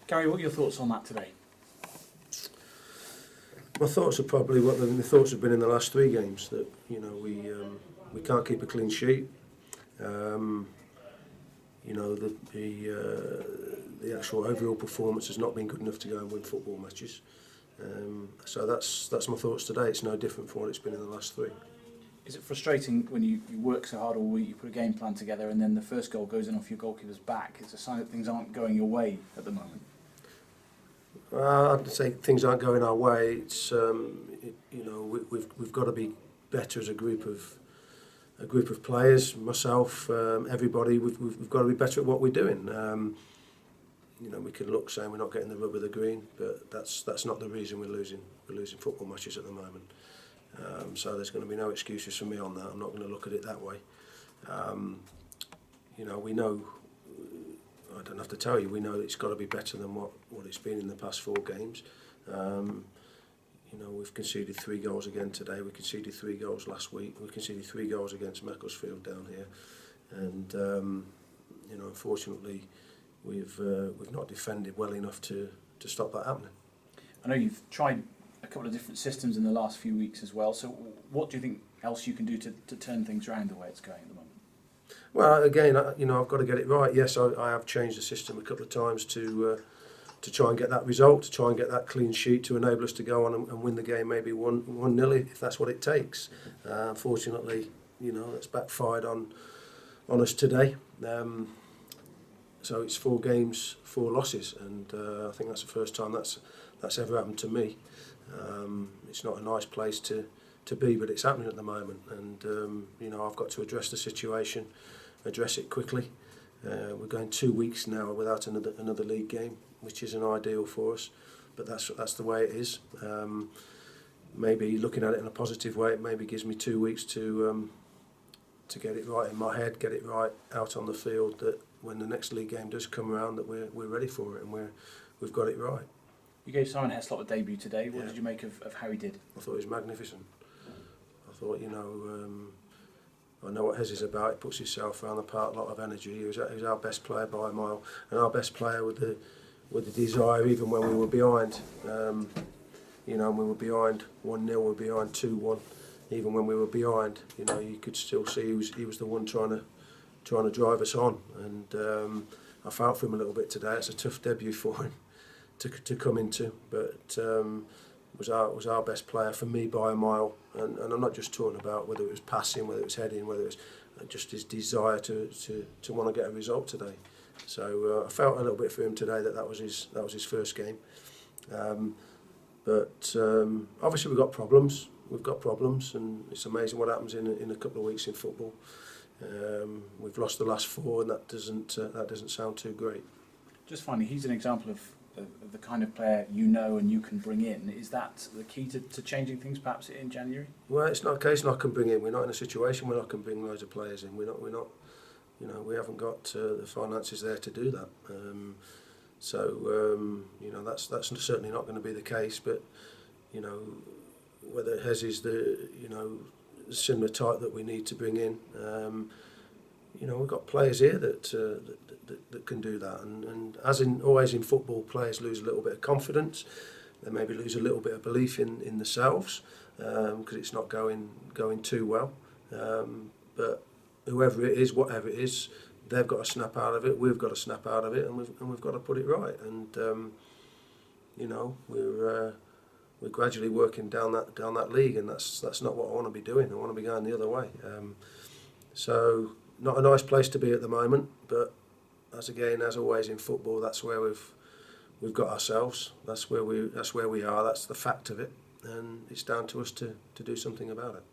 Gary, what are your thoughts on that today? My thoughts are probably what the thoughts have been in the last 3 games. That we can't keep a clean sheet. The actual overall performance has not been good enough to go and win football matches. So that's my thoughts today. It's no different from what it's been in the last 3. Is it frustrating when you work so hard all week, you put a game plan together, and then the first goal goes in off your goalkeeper's back? It's a sign that things aren't going your way at the moment. I'd say things aren't going our way. It's we've got to be better as a group of players. Myself, everybody. We've got to be better at what we're doing. We can look saying we're not getting the rub of the green, but that's not the reason we're losing football matches at the moment. So there's going to be no excuses for me on that. I'm not going to look at it that way. We know. I don't have to tell you. We know it's got to be better than what it's been in the past 4 games. We've conceded 3 goals again today. We conceded 3 goals last week. We conceded 3 goals against Macclesfield down here, and unfortunately, we've not defended well enough to stop that happening. I know you've tried a couple of different systems in the last few weeks as well. So, what do you think else you can do to turn things around the way it's going at the moment? Well, again, I've got to get it right. Yes, I have changed the system a couple of times to try and get that result, to try and get that clean sheet, to enable us to go on and win the game, maybe 1-0 if that's what it takes. Unfortunately, that's backfired on us today. So it's 4 games, 4 losses, and I think that's the first time that's ever happened to me. It's not a nice place to be, but it's happening at the moment, and I've got to address the situation, address it quickly. We're going 2 weeks now without another league game, which isn't ideal for us, but that's the way it is. Maybe looking at it in a positive way, it maybe gives me 2 weeks to get it right in my head, get it right out on the field, that when the next league game does come around, that we're ready for it and we've got it right. You gave Simon Heslop a debut today. What did you make of how he did? I thought he was magnificent. I thought, I know what Hez is about. He puts himself around the park, a lot of energy. He was our best player by a mile, and our best player with the desire, even when we were behind. We were behind 1-0, we were behind 2-1. Even when we were behind, you could still see he was the one trying to drive us on. And I felt for him a little bit today. It's a tough debut for him to come into, but was our best player for me by a mile. And I'm not just talking about whether it was passing, whether it was heading, whether it was just his desire to want to get a result today. So I felt a little bit for him today that was his first game. But obviously we've got problems. We've got problems, and it's amazing what happens in a couple of weeks in football. We've lost the last 4, and that doesn't sound too great. Just finally, he's an example of the kind of player and you can bring in. Is that the key to changing things perhaps in January? Well, it's not a case I can bring in. We're not in a situation where I can bring loads of players in. We're not. We haven't got the finances there to do that. That's certainly not going to be the case. But whether Hez is the similar type that we need to bring in, we've got players here that can do that. And as in always in football, players lose a little bit of confidence. They maybe lose a little bit of belief in themselves because it's not going too well. But whoever it is, whatever it is, they've got to snap out of it. We've got to snap out of it, and we've got to put it right. And we're gradually working down that league, and that's not what I want to be doing. I want to be going the other way. So not a nice place to be at the moment, but as always in football, that's where we've got ourselves. That's where we are. That's the fact of it, and it's down to us to do something about it.